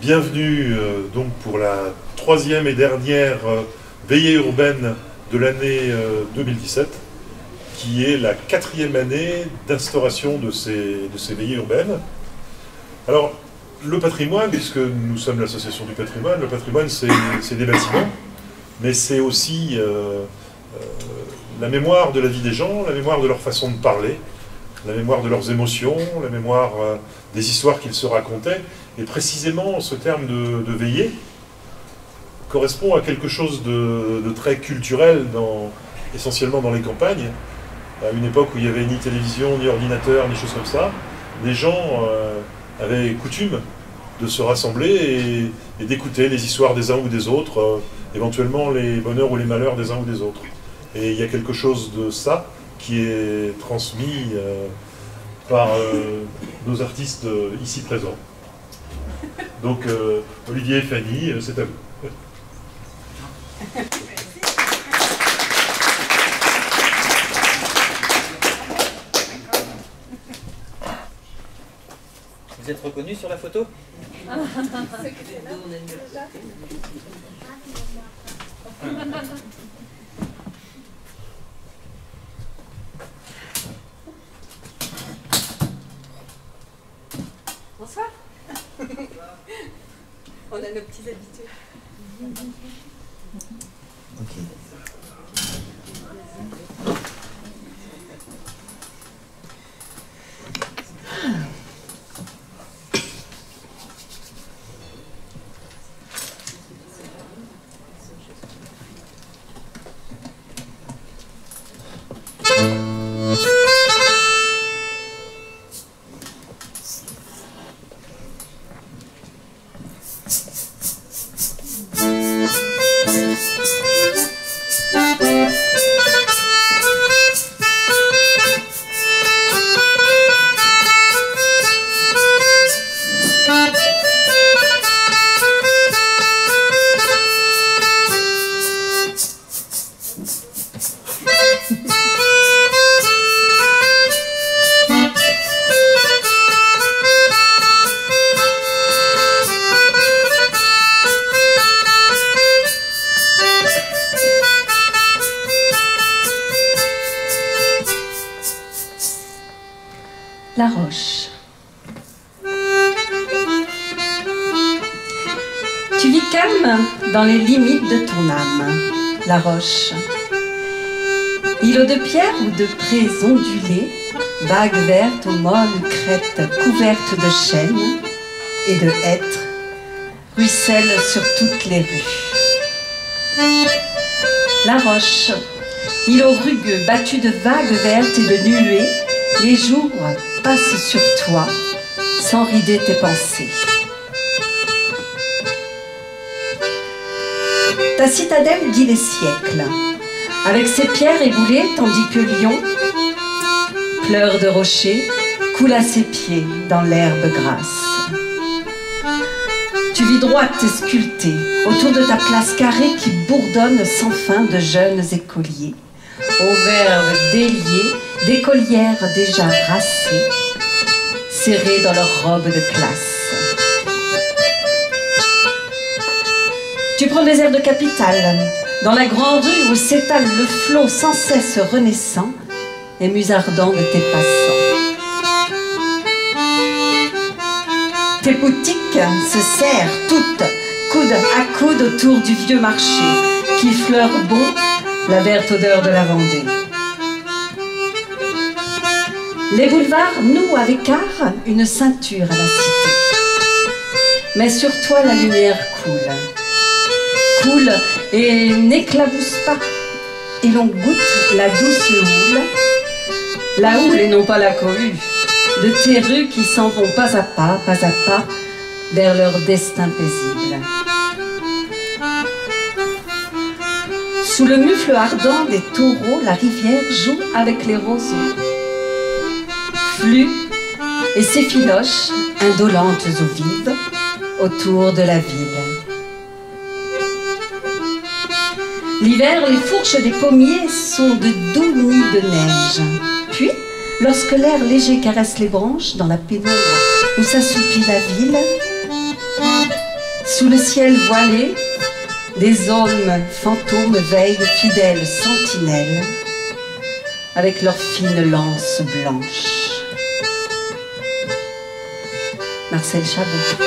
Bienvenue donc pour la troisième et dernière veillée urbaine de l'année 2017, qui est la quatrième année d'instauration de ces veillées urbaines. Alors, le patrimoine, puisque nous sommes l'association du patrimoine c'est des bâtiments, mais c'est aussi la mémoire de la vie des gens, la mémoire de leur façon de parler, la mémoire de leurs émotions, la mémoire des histoires qu'ils se racontaient. Et précisément, ce terme de veillée correspond à quelque chose de très culturel, essentiellement dans les campagnes. À une époque où il n'y avait ni télévision, ni ordinateur, ni choses comme ça, les gens avaient coutume de se rassembler et d'écouter les histoires des uns ou des autres, éventuellement les bonheurs ou les malheurs des uns ou des autres. Et il y a quelque chose de ça qui est transmis par nos artistes ici présents. Donc, Olivier et Fanny, c'est à vous. Vous êtes reconnus sur la photo? Bonsoir. On a nos petits habitués. Ok. La Roche. Tu vis calme dans les limites de ton âme, La Roche. Îlot de pierre ou de prés ondulés, vagues vertes aux molles crêtes couvertes de chênes et de hêtres, ruissellent sur toutes les rues. La Roche, îlot rugueux battu de vagues vertes et de nuées, les jours passent sur toi sans rider tes pensées. Ta citadelle guide les siècles, avec ses pierres éboulées, tandis que Lyon, pleurs de rochers, coule à ses pieds dans l'herbe grasse. Tu vis droite et sculptée autour de ta place carrée qui bourdonne sans fin de jeunes écoliers, aux verves déliés, d'écolières déjà rassées, serrées dans leurs robes de classe. Tu prends des airs de capitale, dans la grande rue où s'étale le flot sans cesse renaissant et musardant de tes passants. Tes boutiques se serrent toutes, coude à coude autour du vieux marché, qui fleure bon la verte odeur de la Vendée. Les boulevards nouent avec art une ceinture à la cité. Mais sur toi la lumière coule et n'éclabousse pas. Et l'on goûte la douce houle, la houle et non pas la cohue, de tes rues qui s'en vont pas à pas vers leur destin paisible. Sous le mufle ardent des taureaux, la rivière joue avec les roseaux. Flux et s'effilochent, indolentes ou vives, autour de la ville. L'hiver, les fourches des pommiers sont de doux nids de neige. Puis, lorsque l'air léger caresse les branches dans la pénombre où s'assoupit la ville, Sous le ciel voilé, des hommes fantômes veillent, fidèles sentinelles, avec leurs fines lances blanches. Marcel Chabot.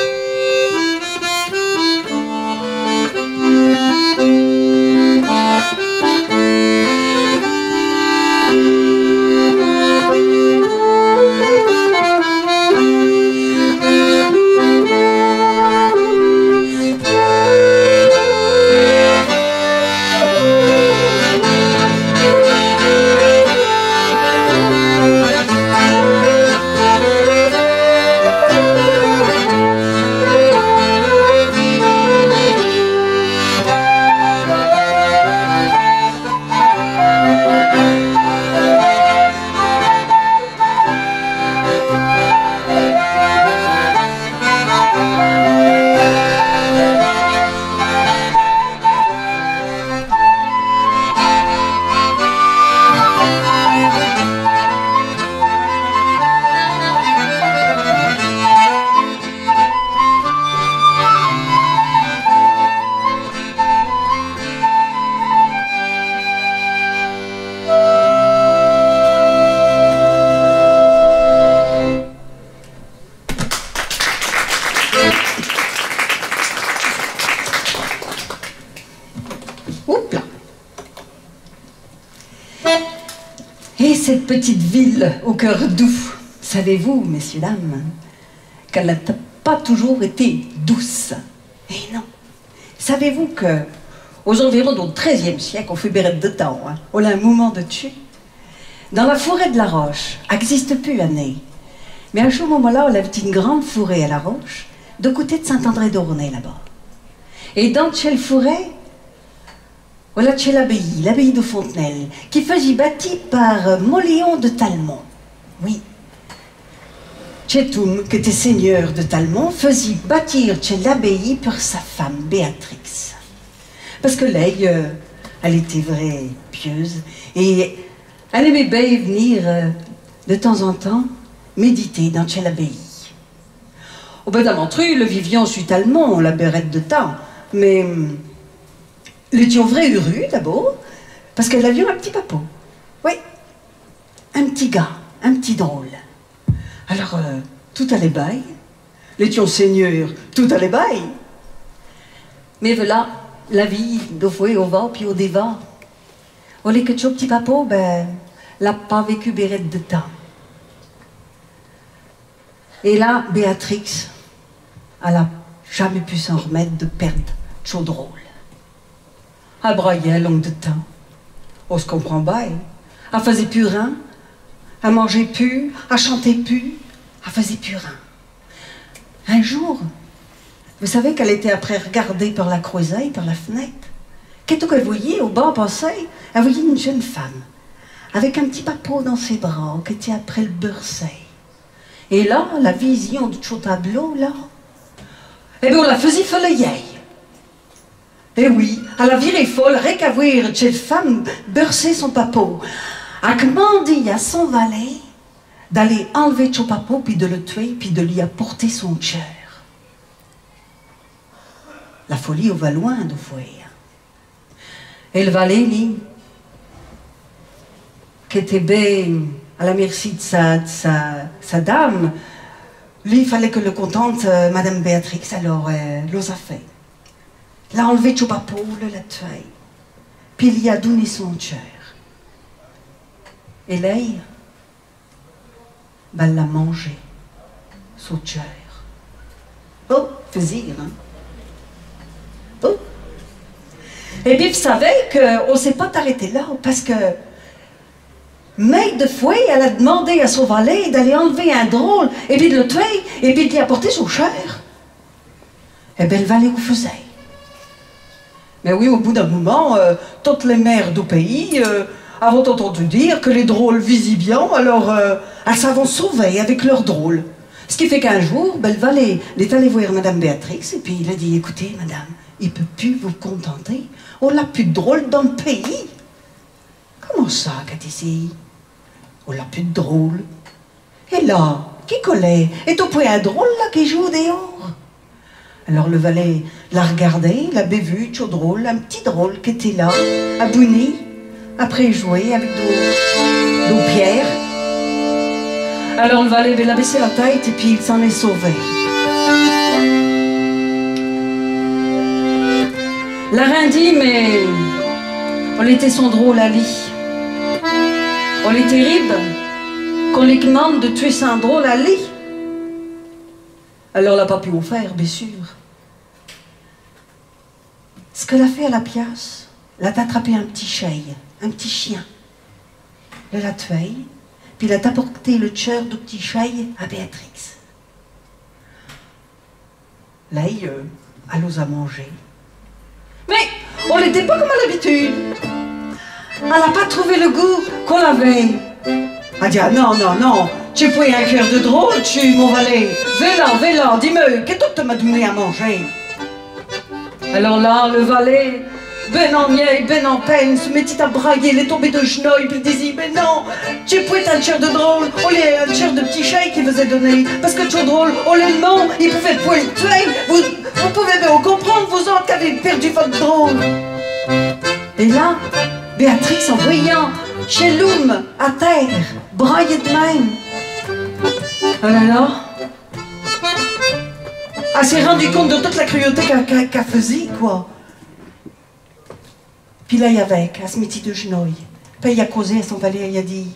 Et cette petite ville au cœur doux, savez-vous, messieurs, dames, qu'elle n'a pas toujours été douce? Eh non. Savez-vous que aux environs du XIIIe siècle, on fait bérette de temps, hein, on a un moment de dessus, dans la forêt de la Roche, n'existe plus l'année, mais à ce moment-là, on avait une grande forêt à la Roche, de côté de Saint-André-d'Aurnay, là-bas. Et dans cette forêt, on a chez l'abbaye de Fontenelle, qui faisait bâtie par Moléon de Talmont. Oui. Tchétoum, qui était seigneur de Talmont, faisait bâtir chez l'abbaye pour sa femme, Béatrix. Parce que là, elle était vraie pieuse, et elle aimait bien venir de temps en temps méditer dans chez l'abbaye. Au bout d'un montrue, le vivian sur Talmont, la bérette de temps, mais l'étions vrai heureux d'abord, parce qu'elle avait un petit papot. Oui, un petit gars, un petit drôle. Alors, tout allait bail. L'étions seigneur, tout allait bail. Mais voilà, la vie, d'au fouet, au va, puis au déva. Au lieu que ce petit papot, ben, l'a pas vécu bérette de temps. Et là, Béatrix, elle a jamais pu s'en remettre de perdre ce drôle. Elle broyait longue de temps. On se comprend bien. Elle faisait plus rien. Elle mangeait plus. Elle chantait plus. Elle faisait plus rien. Un jour, vous savez qu'elle était après regardée par la croisée, par la fenêtre. Qu'est-ce qu'elle voyait au bas passé? Elle voyait une jeune femme avec un petit papot dans ses bras qui était après le beurset. Et là, la vision du chaud tableau, là, eh bien, on la faisait folleyer. Eh oui, elle a viré folle, rien qu'à voir cette femme beurser son papot. Elle a demandé à son valet d'aller enlever son papot, puis de le tuer, puis de lui apporter son cœur. La folie, on va loin de voir. Et le valet, lui, qui était bien à la merci de sa dame, lui, il fallait que le contente Madame Béatrix, alors l'ose a fait. L'a enlevé son papot, l'a tué, puis il y a donné son cœur. Et là, ben, elle l'a mangé, son cœur. Oh, faisir, hein? Oh. Et puis, vous savez qu'on ne s'est pas arrêté là, parce que Maître de fouet, elle a demandé à son valet d'aller enlever un drôle, et puis de le tuer, et puis de lui apporter son chair. Eh bien, le valet vous faisait. Mais oui, au bout d'un moment, toutes les mères du pays avaient entendu dire que les drôles visaient bien, alors elles s'avaient sauvées avec leurs drôles. Ce qui fait qu'un jour, ben, le valet est allé voir Madame Béatrix, et puis il a dit, écoutez, madame, il ne peut plus vous contenter, on n'a plus de drôle dans le pays. Comment ça, Cathy? On n'a plus de drôle. Et là, qui collait? Et au point un drôle là qui joue dehors? Alors le valet l'a regardé, l'a bévu, tcho drôle, un petit drôle qui était là, abouni, après jouer avec d'autres pierres. Alors le valet il a baissé la tête et puis il s'en est sauvé. La reine dit, mais on était son drôle à lit. On est terrible qu'on lui demande de tuer son drôle à lit. Alors elle n'a pas pu en faire, bien sûr. Ce qu'elle a fait à la pièce, elle a attrapé un petit chien, un petit chien. Elle l'a tué, puis elle a apporté le cœur du petit chien à Béatrix. Là, elle ose à manger. Mais on n'était pas comme à l'habitude. Elle n'a pas trouvé le goût qu'on avait. Elle a dit, ah non, non, non, tu fais un cœur de drôle, tu, mon valet. Va-là, dis-moi, qu'est-ce que tu m'as donné à manger? Alors là, le valet, ben en miel, ben en peine, se mettit à brailler, il est tombé de genoux, puis il disait, mais non, tu pouvais un cœur de drôle, on est un cœur de petit chien qui vous a donné, parce que tu drôle, on le nom, il pouvait pas le tuer, vous pouvez bien comprendre, vous autres qui avez perdu votre drôle. Et là, Béatrix, en voyant Cheloum à terre, braillé de même, oh là là, elle s'est rendue compte de toute la cruauté qu'elle faisait, quoi. Puis là, il y avait, elle se mettit de genoux. Puis il a causé à son valet, il a dit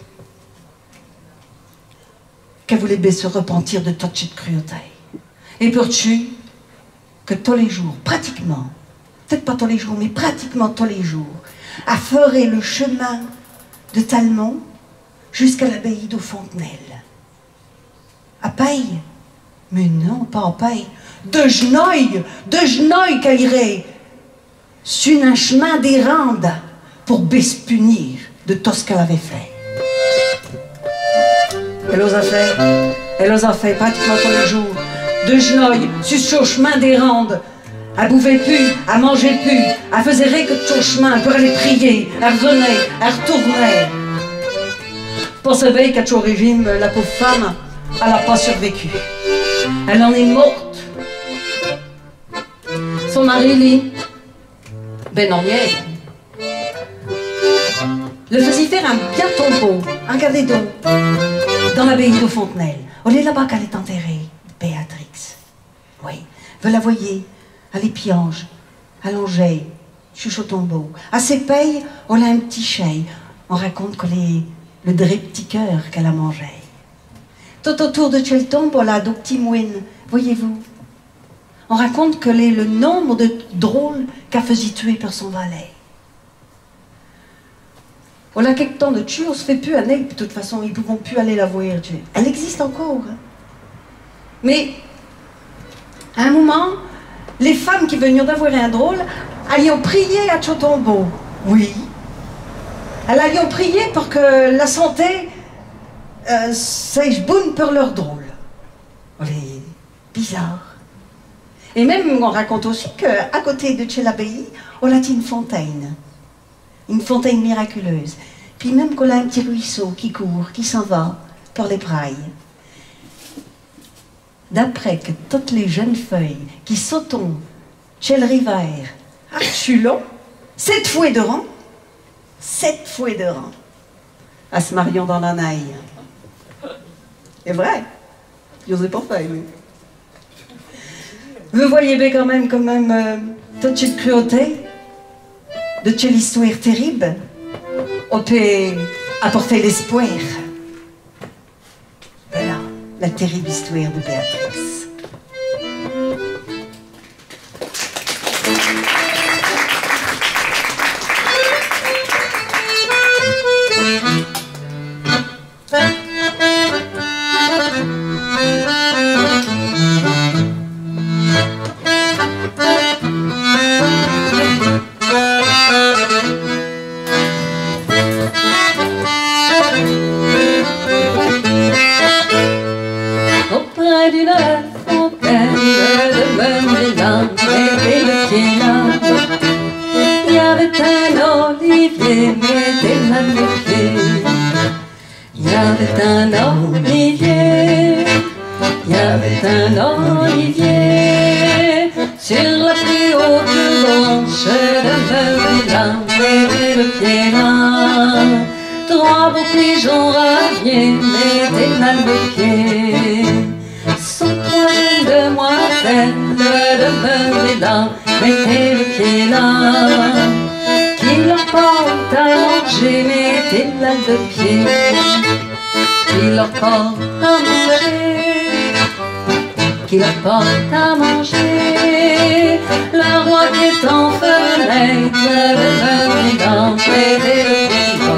qu'elle voulait bien se repentir de toute cette cruauté. Et pour tu, que tous les jours, pratiquement, peut-être pas tous les jours, mais pratiquement tous les jours, elle ferait le chemin de Talmont jusqu'à l'abbaye de Fontenelle. À paye? Mais non, pas à paye. De genoux qu'elle irait sur un chemin des Randes pour punir de tout ce qu'elle avait fait. Elle ose a fait pratiquement tous les jours. De genoux sur ce chemin des Randes. Elle bouvait plus, elle mangeait plus, elle faisait rien que de son chemin pour aller prier. Elle revenait, elle retournait. Pour ce veille qu'à au régime, la pauvre femme, elle n'a pas survécu. Elle en est morte. Son mari, lui, ben non, le faisait faire un bien tombeau, regardez donc, dans l'abbaye de Fontenelle. On est là-bas qu'elle est enterrée, Béatrix. Oui, vous la voyez, elle est piange, allongée, chuche au tombeau. À ses payes, on a un petit chien. On raconte que le dré petit cœur qu'elle a mangé. Tout autour de chez le tombe, on a deux petits mouines, voyez-vous. On raconte que le nombre de drôles qu'elle faisait tuer par son valet. On a quelque temps de tuer, on se fait plus un aigle, de toute façon, ils ne pourront plus aller la voir. Elle existe encore. Hein. Mais, à un moment, les femmes qui venaient d'avoir un drôle, elles ont prié à Chotombo. Oui. Elles ont prié pour que la santé soit bonne pour leur drôle. On est bizarre. Et même, on raconte aussi qu'à côté de chez l'abbaye, on a une fontaine miraculeuse. Puis même qu'on a un petit ruisseau qui court, qui s'en va pour les prailles. D'après que toutes les jeunes feuilles qui sautent chez le rivière à Chulon, 7 fois de rang, à se mariant dans la naille. C'est vrai, je n'osais pas faire, oui. Vous voyez bien quand même toute cette cruauté, de toute l'histoire terrible, on peut apporter l'espoir. Voilà, la terrible histoire de Béatrix. pied là. Trois beaux pigeons raviers mettaient là le pied. Sont trois jeunes demoiselles demeurées là, mettez le pied là. Qui leur porte à manger, mettez là le pied. Qui leur porte à manger, qui leur porte à manger. Le roi qui est en fenêtre, demeurez là, mettez le pied là.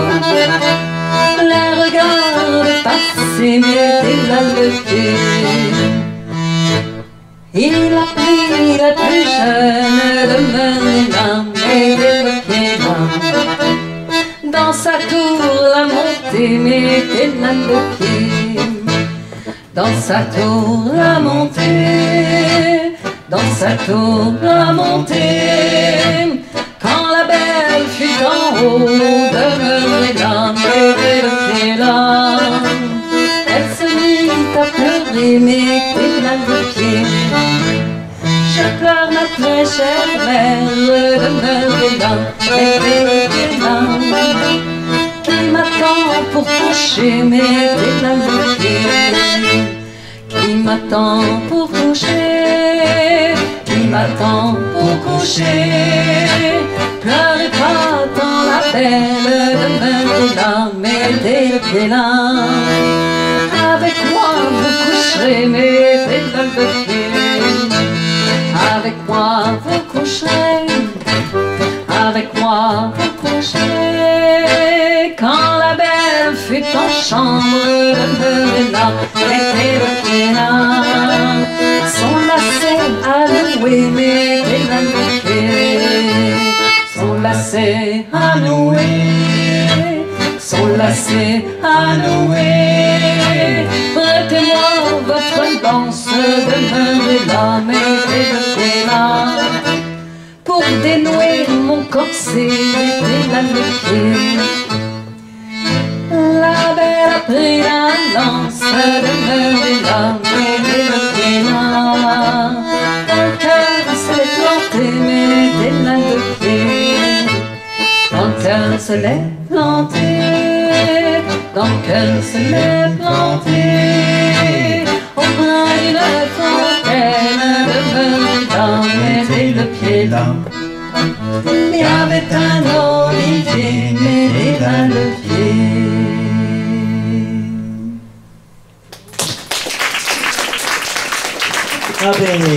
Les regarde passer, mettez là le pied. Il a pris la plus jeune demeurée là, mettez le pied là. Dans sa tour la montée, mettez là le pied. Dans sa tour la montée, dans sa tour la montée. Quand la belle fut en haut, demeurez là, mettez le pied là. Elle se mit à pleurer, mettez là le pied. Je pleure ma très chère mère, demeurez là, mettez le pied là. Qui m'attend pour coucher, mettez là le pied. Qui m'attend pour coucher, qui m'attend pour coucher. Pleurez pas dans la belle, demeurez là, mettez le pied là. Avec moi vous coucherez, mettez là le pied. Avec moi vous coucherez, avec moi vous coucherez. Quand la belle fut en chambre, demeurez là, mettez le pied là. Son lacet à nouer, mettez là le pied. Son lacet à nouer, son lacet à nouer. Prêtez-moi votre danse, demeurez là, mettez le pied là. Pour dénouer mon corset, mettez là le pied. La belle a pris la lance, demeurez là, mettez le pied là. Dans le cœur se l'est planté, mettez là le pied. Dans le cœur se l'est planté, dans le cœur se l'est planté. Au brin d'une fontaine, demeurez là, mettez le pied là. Il y avait un olivier, mettez là le pied. Ah bene.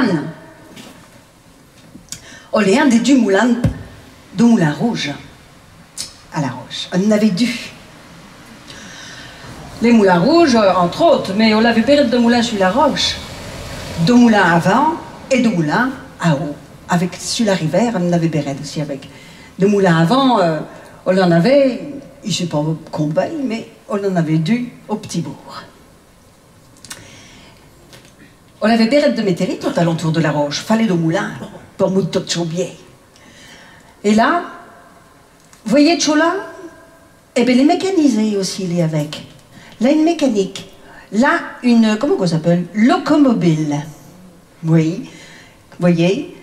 moulin. On est un des deux moulins de Moulin Rouge, à La Roche. On en avait deux. Les moulins rouges, entre autres, mais on avait période de moulins sur La Roche. Deux moulins avant et deux moulins à haut. Avec, sur la rivière, on en avait période aussi avec. Deux moulins avant, on en avait, je ne sais pas combien, mais on en avait deux au petit bourg. On avait période de météorite tout alentour de La Roche. Fallait deux moulins pour monter de chaubier. Et là, vous voyez Tchola? Eh bien, les mécanisés aussi, il y avec. Là, une mécanique. Là, une, comment on s'appelle? Locomobile. Oui, vous voyez?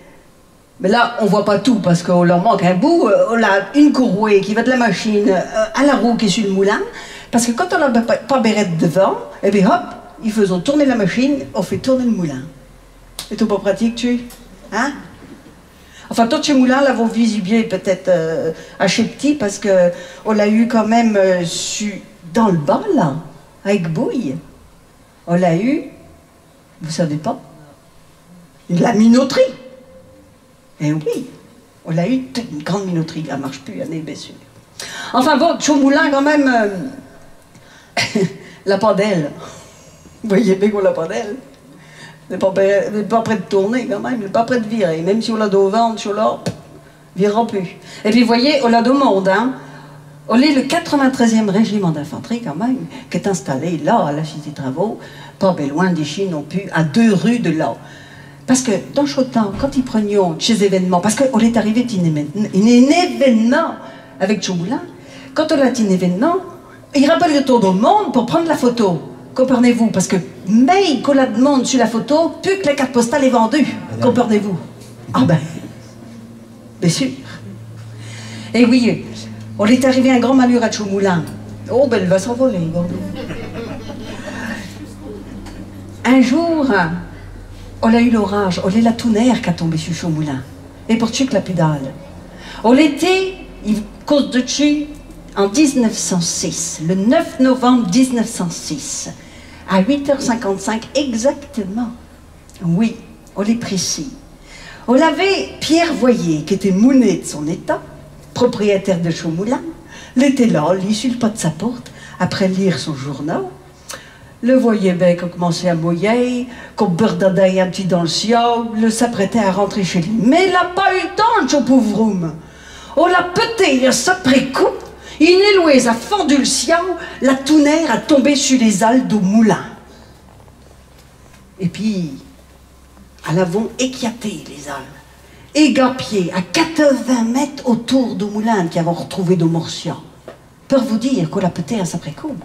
Mais là, on ne voit pas tout parce qu'on leur manque un bout. On a une courrouée qui va de la machine à la roue qui est sur le moulin. Parce que quand on n'a pas bérette devant, eh bien hop, ils faisons tourner la machine, on fait tourner le moulin. C'est tout pas pratique, tu? Hein? Enfin, tout ce moulin, là, vous visiez peut-être assez petit parce qu'on l'a eu quand même dans le bas, là, avec Bouille. On l'a eu, vous savez pas, la minoterie. Eh oui, on l'a eu une grande minoterie, elle ne marche plus, elle est bien sûr. Enfin bon, Tchomoulin quand même, la pandelle. Vous voyez bien qu'on l'a pandelle. Elle n'est pas près de tourner quand même, elle n'est pas près de virer. Même si on l'a au ventre, on l'a, virera plus. Et puis vous voyez, on l'a au monde, hein. On est le 93e régiment d'infanterie quand même, qui est installé là, à la Cité Travaux, pas bien loin d'ici non plus, à 2 rues de là. Parce que dans Chotan, quand ils prenaient chez événements, parce qu'on est arrivé à un événement avec Tchomoulin, quand on a un événement, il rappelle le tour du monde pour prendre la photo. Comprenez-vous? Parce que mais qu'on la demande sur la photo, plus que la carte postale est vendue. Comprenez-vous? Ah ben, bien sûr. Et oui, on est arrivé à un grand malheur à Tchomoulin. Oh ben, elle va s'envoler, Bordeaux. Un jour, on a eu l'orage, on a la tournère qui a tombé sur Tchomoulin. Et pour tuer que la pédale. On était, cause de dessus, en 1906, le 9 novembre 1906, à 8h55 exactement. Oui, on est précis. On avait Pierre Voyer, qui était mounet de son état, propriétaire de Tchomoulin. Il était là, il sur le pas de sa porte, après lire son journal. Le voyait bien qu'on commençait à mouiller, qu'on burdadait un petit dans le ciel, le s'apprêtait à rentrer chez lui. Mais il n'a pas eu le temps, ce pauvre homme. On l'a pété, il s'après coup. Il est loué à fendu le ciel, la tournère a tombé sur les halles du moulin. Et puis, elles avons éclaté les halles, égapié à 80 mètres autour du moulin qui avons retrouvé de morcia. Pour vous dire qu'on l'a pété à s'après coup.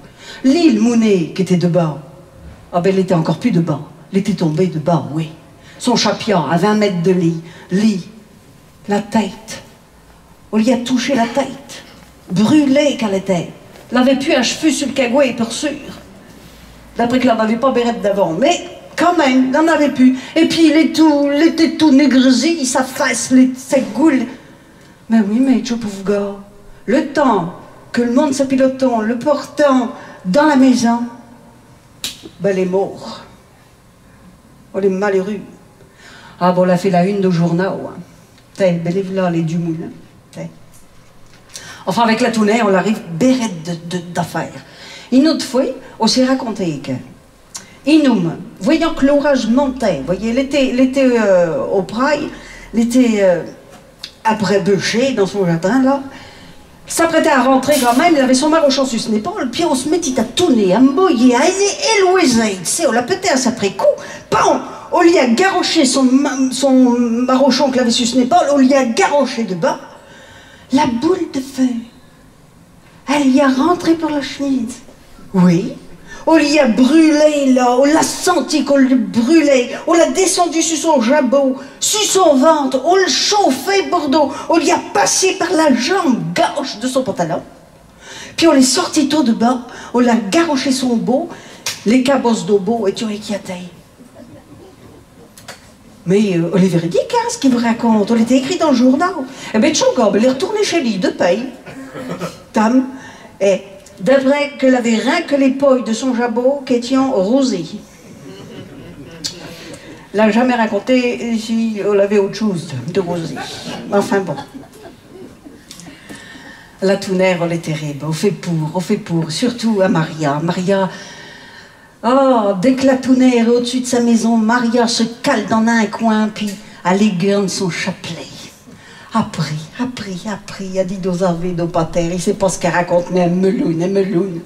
L'île Mounet qui était de bas, ah ben elle était encore plus de bas, elle était tombée de bas, oui. Son chapiat à 20 mètres de lit, la tête, on lui a touché la tête. Brûlée qu'elle était. Elle n'avait plus un cheveu sur le cagouet, pour sûr. D'après qu'elle n'avait pas bérette d'avant. Mais quand même, elle n'en avait plus. Et puis il était tout négresi, sa face, ses goules. Mais oui, mais tu pauvre gars, le temps que le monde s'apilotant, le portant dans la maison, ben elle est morte. On est malheureux. Ah bon, on a fait la une de journal. Hein. T'es, ben là, les du moulin. Enfin, avec la tournée, on arrive bérette d'affaires. Une autre fois, on s'est raconté que Inoum, voyant que l'orage montait, vous voyez, il était au praille, il était après bûcher dans son jardin, là, s'apprêtait à rentrer quand même, il avait son marochon sur son épaule, puis on se mettit à tourner, à mouiller, à éloiser, tu sais, on l'a pété à s'après coup, pam, on lui a garoché son marochon qu'il avait sur son épaule, on lui a garoché de bas. La boule de feu, elle y a rentré par la chemise. Oui, on l'y a brûlé là, on l'a senti qu'on le brûlait, on l'a descendu sur son jabot, sur son ventre, on le chauffait Bordeaux, on l'y a passé par la jambe gauche de son pantalon. Puis on l'est sorti tout de bas, on l'a garoché son beau, les cabosses de beau étaient éclatées. Mais on est véridique, hein, ce qu'il vous raconte. On était écrit dans le journal. Eh bien, Tchongob, elle est retournée chez lui, de paye. Tam. Et d'après qu'elle avait rien que les poils de son jabot qui étaient rosés. l'a jamais raconté si on avait autre chose de rosé. Enfin bon. La tournère, elle est terrible. On fait pour, surtout à Maria. Maria, oh, dès que la tournère est au-dessus de sa maison, Maria se cale dans un coin, puis elle égorne son chapelet. Après, elle dit aux arvés, aux patères, il sait pas ce qu'elle raconte, mais elle meloune.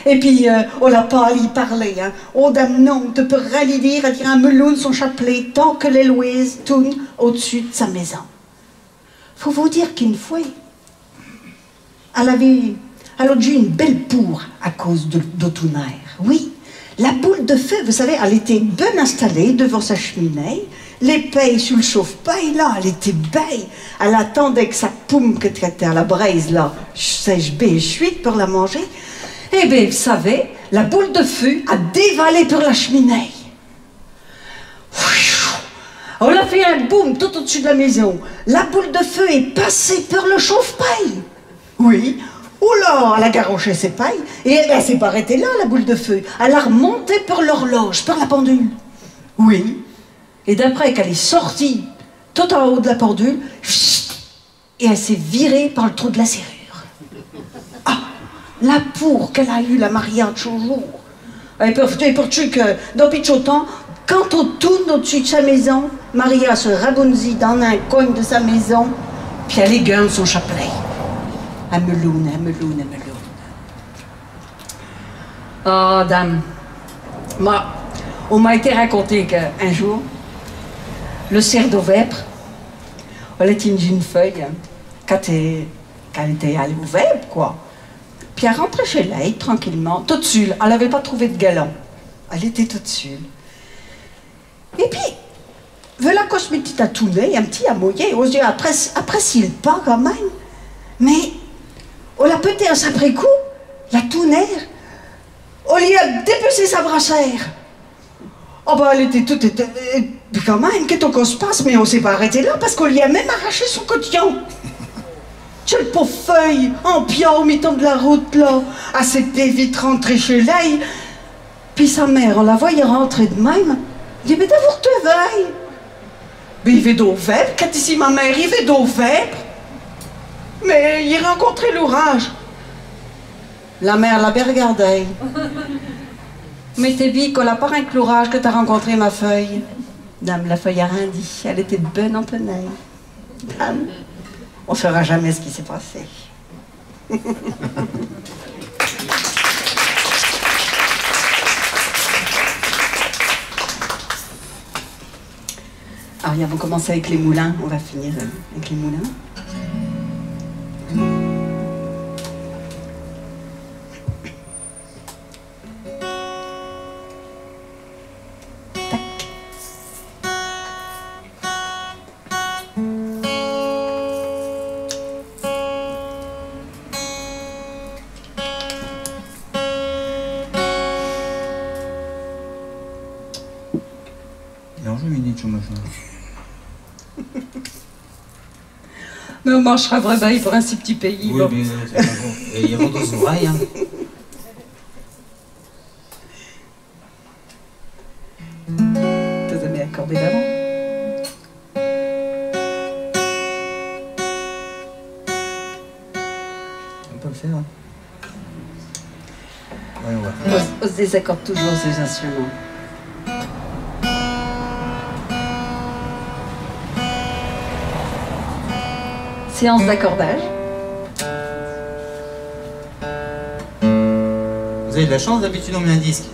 Et puis, on l'a pas à y parler, hein. Oh, dame, non, tu peux rien lui dire, elle dit un meloune son chapelet, tant que l'Héloïse tourne au-dessus de sa maison. Faut vous dire qu'une fois, elle a eu une belle pour à cause d'Autunaire. Oui, la boule de feu, vous savez, elle était bien installée devant sa cheminée. Les pailles sur le chauffe-paille, là, elle était belle. Elle attendait que sa pomme que était à la braise, là, sèche chuite pour la manger. Eh bien, vous savez, la boule de feu a dévalé pour la cheminée. On a fait un boum tout au-dessus de la maison. La boule de feu est passée pour le chauffe-paille. Oui. Oula, elle a garoché ses pailles et elle s'est pas arrêtée là, la boule de feu. Elle a remonté pour l'horloge, pour la pendule. Oui. Et d'après qu'elle est sortie tout en haut de la pendule, et elle s'est virée par le trou de la serrure. Ah, la pour qu'elle a eue, la Maria de jour. Et pour tu que, dans Pichotan, quand on tourne au-dessus de sa maison, Maria se rabonzit dans un coin de sa maison, puis elle égorne son chapelet. Elle meloune. Oh, dame. Moi, on m'a été raconté qu'un jour, le cerf d'Auvèpre, elle était une jeune feuille, quand elle était allée au Vèpre, quoi. Puis elle rentrait chez elle, tranquillement, toute seule. Elle n'avait pas trouvé de galon. Elle était toute seule. Et puis, voilà qu'on se mettait à tourner, un petit à mouiller, aux yeux, après s'il pas quand même. Mais, on l'a pété à après coup, la tournère, on lui a dépecé sa brassière. Oh ben, elle était toute... Quand même, qu'est-ce qu'on se passe? Mais on s'est pas arrêté là, parce qu'on lui a même arraché son cotillon. Tu le pauvre feuille, en pied au mi-temps de la route, là. Elle s'était vite rentrée chez elle. Puis sa mère, on la voyait rentrer de même. Elle dit, mais d'abord te veille. Mais il va d'Auvèpre, quand ici ma mère, il va d'Auvèpre. Mais il a rencontré l'orage. La mère l'a bien regardé. Mais t'es dit qu'on n'a pas rien que l'orage que t'as rencontré ma feuille. Dame, la feuille a rien dit. Elle était bonne en penaille. Dame, on ne saura jamais ce qui s'est passé. Alors, on va commencer avec les moulins. On va finir avec les moulins. Mais on mangera vrai pour un si petit pays. Oui, bon. Mais c'est pas bon. Et il y a d'autres oreilles, hein. T'as jamais accordé d'avant? On peut le faire, hein. Ouais, on va faire. On se désaccorde toujours ces instruments. Séance d'accordage. Vous avez de la chance, d'habitude on met un disque.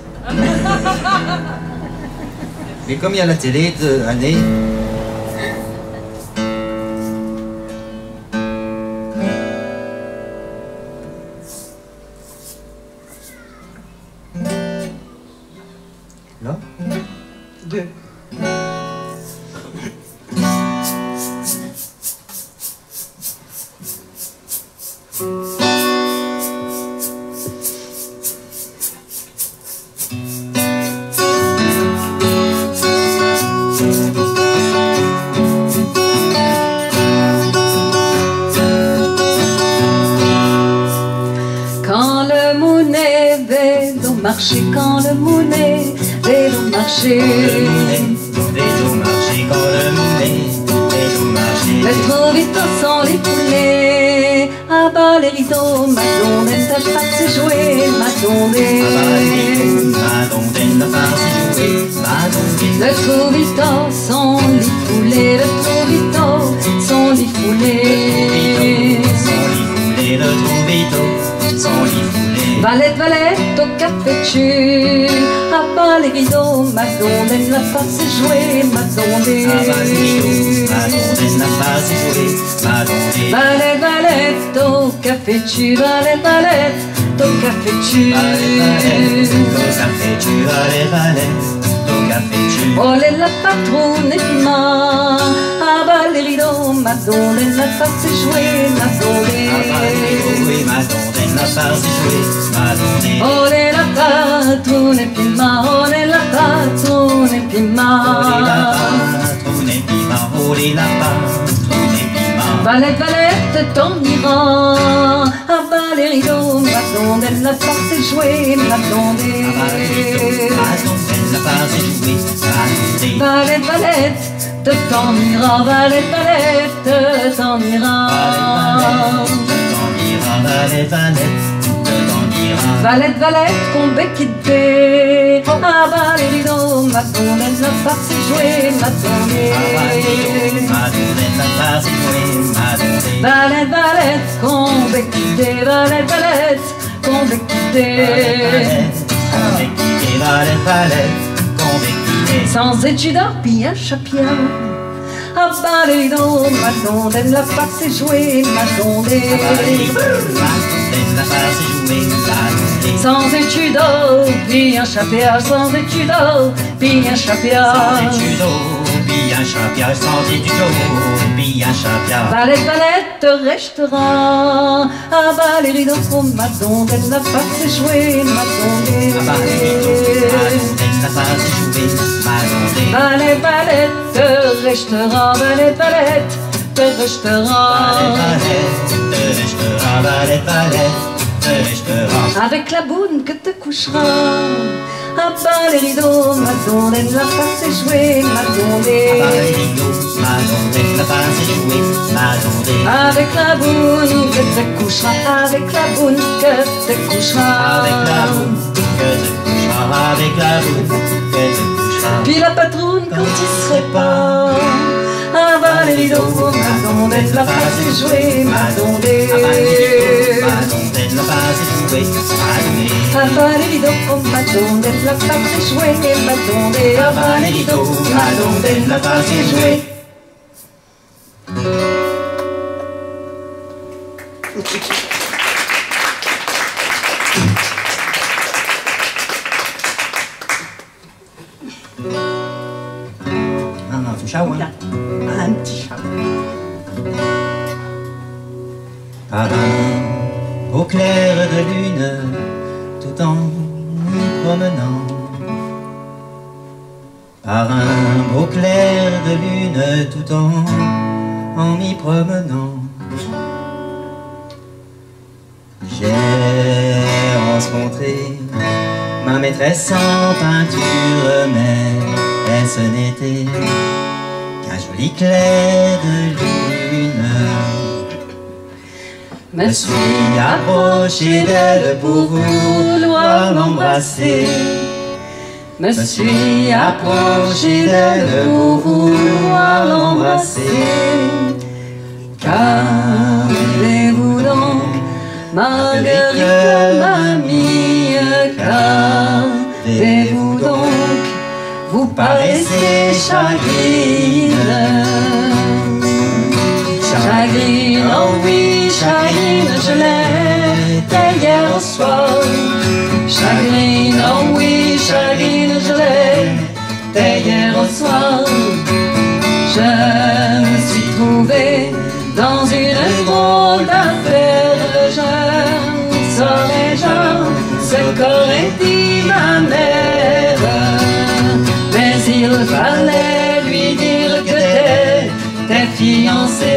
Mais comme il y a la télé, allez. Là. 2. Marcher quand le mounet, vélo marcher. Mais trop vite sont les poulets. À bas les rideaux, ma blondine n'a pas se jouer, ma blondine. n'a pas se jouer, ma blondine. Le trop vite sont les poulets, le trop vite sont les poulets. Le trop vite sont les foulés. Valette, valette, au café-tu. À bas les rideaux, ma blondine n'a pas se jouer, ma blondine. À bas les rideaux, ma blondine n'a pas se jouer, ma blondine. Valette, valette, au café-tu. Valette, valette, au café-tu. Valette, valette, au café-tu. Valette, valette, au café-tu. Oh, la patronne et piment. À bas les rideaux, ma blondine n'a pas se jouer, ma blondine. À bas les rideaux, oui, ma blondine n'a pas se jouer, ma blondine. Oh, la patronne et piment. Oh, la patronne et piment. Oh, la patronne et piment. Oh, la patronne et piment. Valette, valette, t'en ira. À bas les rideaux, ma blondine n'a pas se jouer, ma blondine. À bas les rideaux, ma blondine n'a pas se jouer, ma blondine. Valette, valette, te t'en ira. Valette, valette, t'en ira. Valette, valette, t'en ira. Valette, valette, qu'on béquidé. À bas les rideaux, ma blondine n'a pas se jouer, ma blondine. À bas les rideaux, ma blondine n'a pas se jouer, ma blondine. Valette, valette, qu'on béquidé. Valette, valette, qu'on béquidé. Valette, valette, convaincue. Sans études, puis un chapia. À bas les rideaux, ma blondine n'a pas se jouer, ma blondine. Sans études, puis un chapia. Sans études, puis un chapia. Valette, valette, restera. À bas les rideaux, ma blondine n'a pas se jouer, ma blondine. Valette, valette, restera. Valette, valette, te restera. Avec la boune que te coucheras. À bas les rideaux, ma blondine n'a pas se jouer, ma blondine. Avec la boune que te coucheras. Avec la boune que te coucheras. Puis la patronne quand il serait pas. À bas les rideaux, ma blondine n'a pas se jouer, ma blondine. À bas les rideaux, ma blondine n'a pas se jouer, ma blondine. À bas les rideaux, ma blondine n'a pas se jouer. Un petit chat. Par un au clair de lune, tout en m'y promenant. Par un au clair de lune, tout en m'y promenant. J'ai rencontré ma maîtresse en peinture, mais ce n'était qu'un joli clair de lune. Me suis approché d'elle pour vouloir l'embrasser. Me suis approché d'elle pour vouloir l'embrasser. Qu'avez-vous donc, Marguerite, mamie? Qu'avez-vous donc? Vous paraissez chagrine. Chagrine, oh oui, chagrine, je l'étais hier au soir. Chagrine, oh oui, chagrine, je l'étais hier au soir. Je me suis trouvé dans une drôle d'affaire. Je ne saurais jamais ce qu'aurait dit ma mère. Mais il fallait lui dire que t'es fiancé.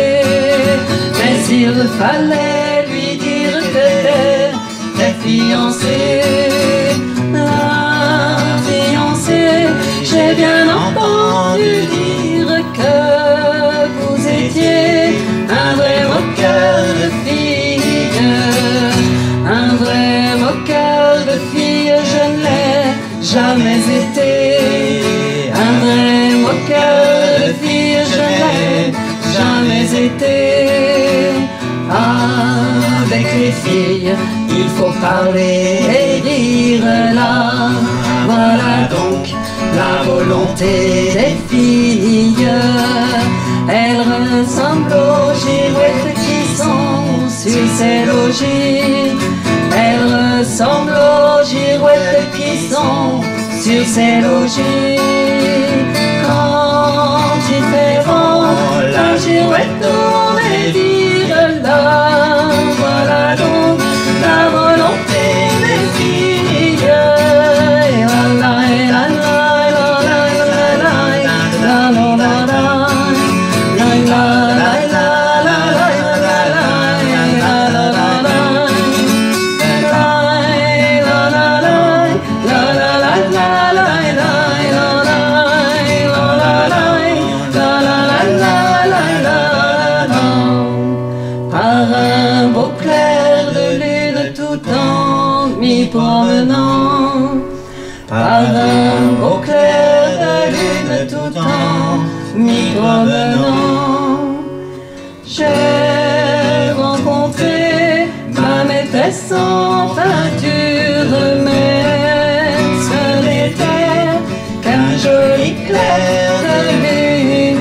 Mais il fallait lui dire que t'es fiancé. La fiancée, j'ai bien entendu dire que vous étiez jamais été. Avec les filles, il faut parler et rire là. Voilà donc la volonté des filles. Elles ressemblent aux girouettes qui sont sur ces logis. Elles ressemblent aux girouettes qui sont sur ces logis. Quand il fait vent, la girouette tourne et vire là. Voilà donc la volonté des filles. Et la la la la la la la la la la la. Promenant par un beau clair de lune tout en m'y promenant, j'ai rencontré ma maîtresse en peinture, mais ce n'était qu'un joli clair de lune.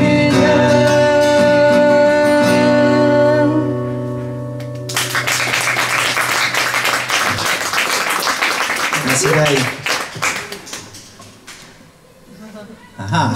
Merci Ray. Ah.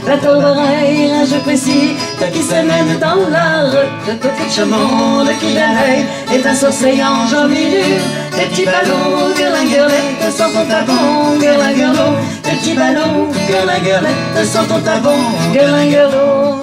La tourbereille, un jeu précis, toi qui se mène dans la rue, tout ce monde qui l'œil est un sorceillant en milieu. Des petits ballons, guerlin-guerlette, sans ton tabon, guerlin-guerlot. Des petits ballons, guerlin-guerlette, sans ton tabon, guerlin-guerlot.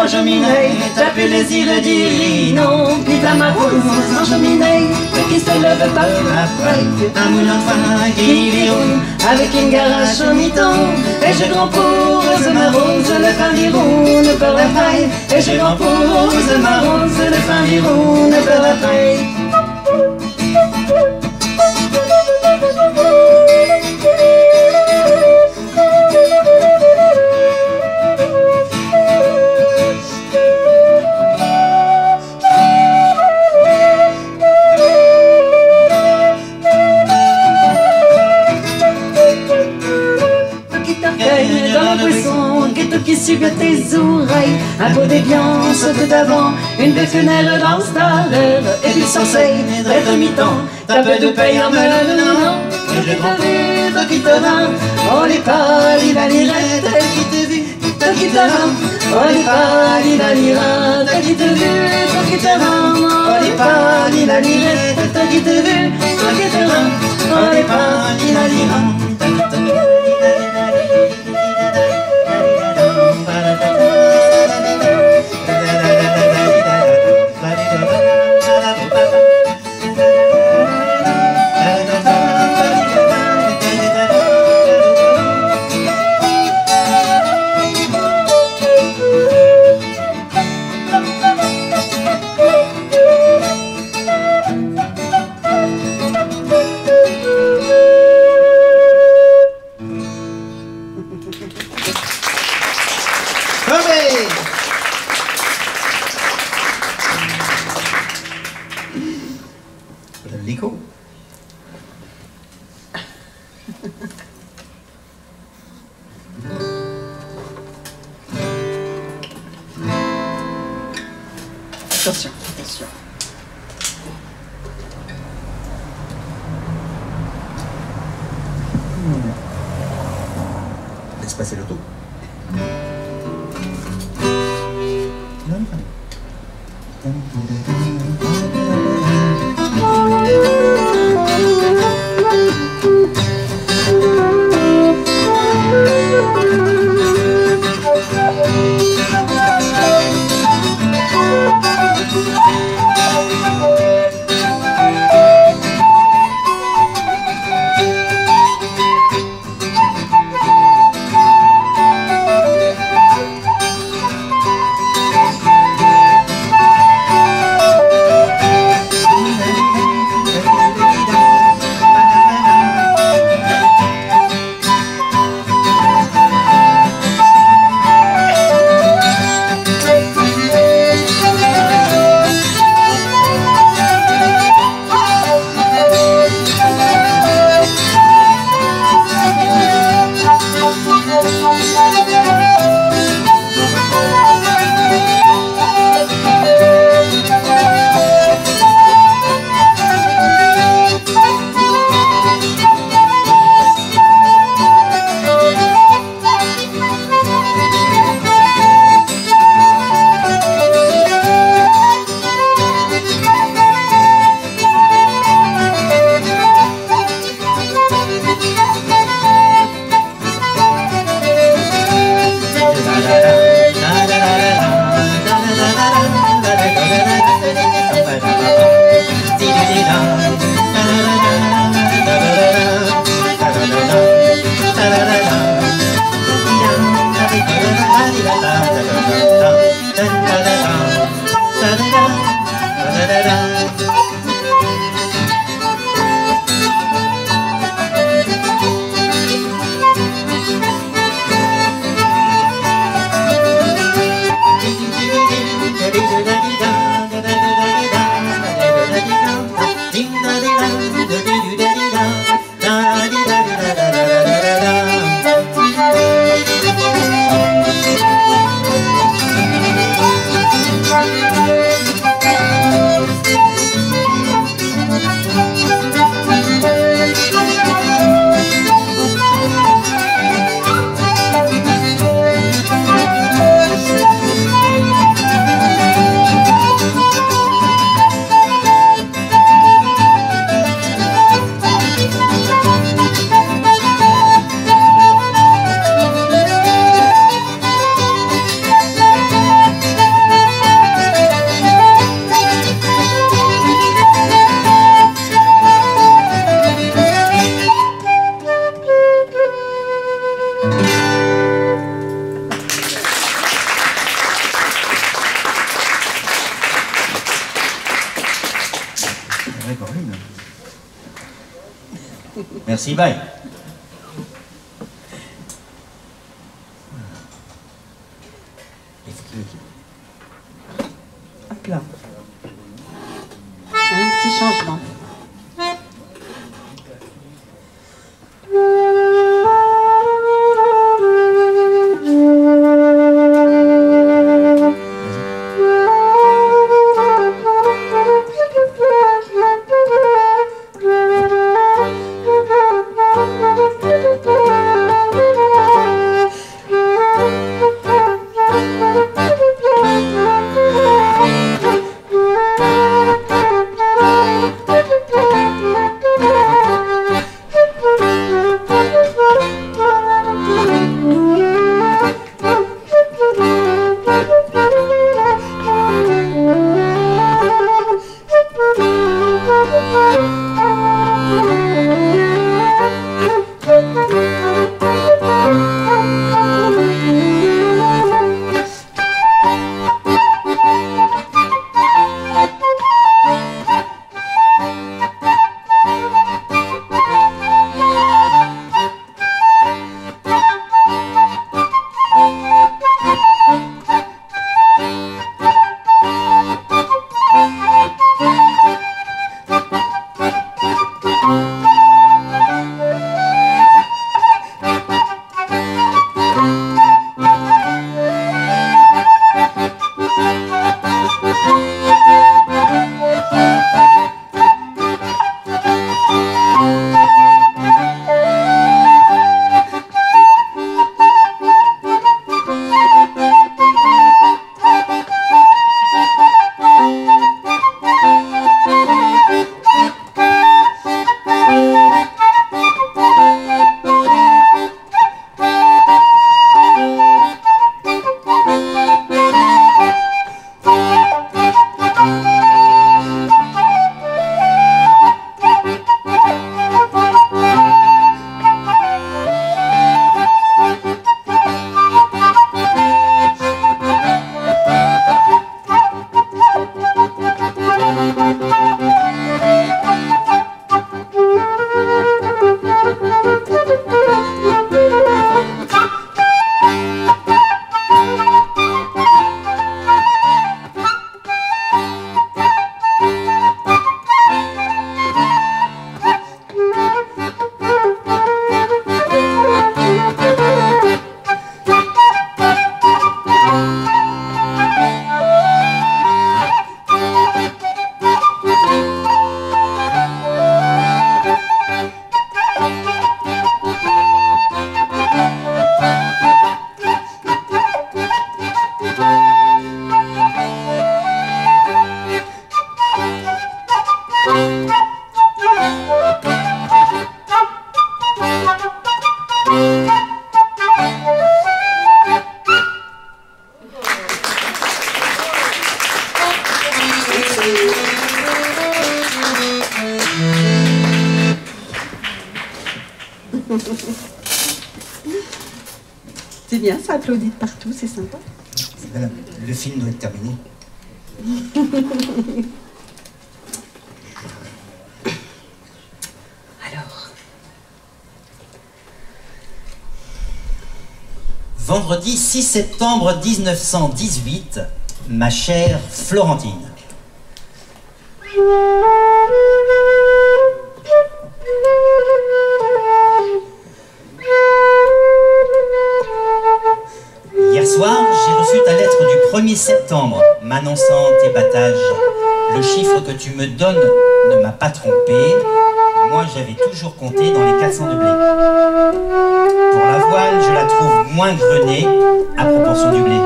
En cheminée, t'as pu les îles d'Irino, puis ta marouse en cheminée, qui se lève pas après. Un moulin de fin qui viroune, avec une garache au miton. Et j'ai grand pour ma rose, le pain viroune par la paille. Et j'ai grand pour ma rose, le pain viroune par la paille. Qui sugue tes oreilles, un pot d'éviance tout avant, une béfenelle dans l'heure, et puis sorceille, très de mi-temps, t'as peu de paye en menant, et j'ai grand vu, toi qui te rends, oh les palis, la lirette, qui te vu, toi qui te rends, oh les palis, la lirette, toi qui te vu, toi qui te rends, oh les palis, la lirette, toi qui te vu, toi qui te rends, oh les palis, la lirette. Attention, attention. Laisse passer l'auto. Merci, bye. Hop là. Un petit changement. C'est bien, ça applaudit de partout, c'est sympa. Le film doit être terminé. Alors. Vendredi 6 septembre 1918, ma chère Florentine. Hier soir, j'ai reçu ta lettre du 1er septembre, m'annonçant tes battages. Le chiffre que tu me donnes ne m'a pas trompé. Moi, j'avais toujours compté dans les 400 de blé. Pour la voile, je la trouve moins grenée à proportion du blé.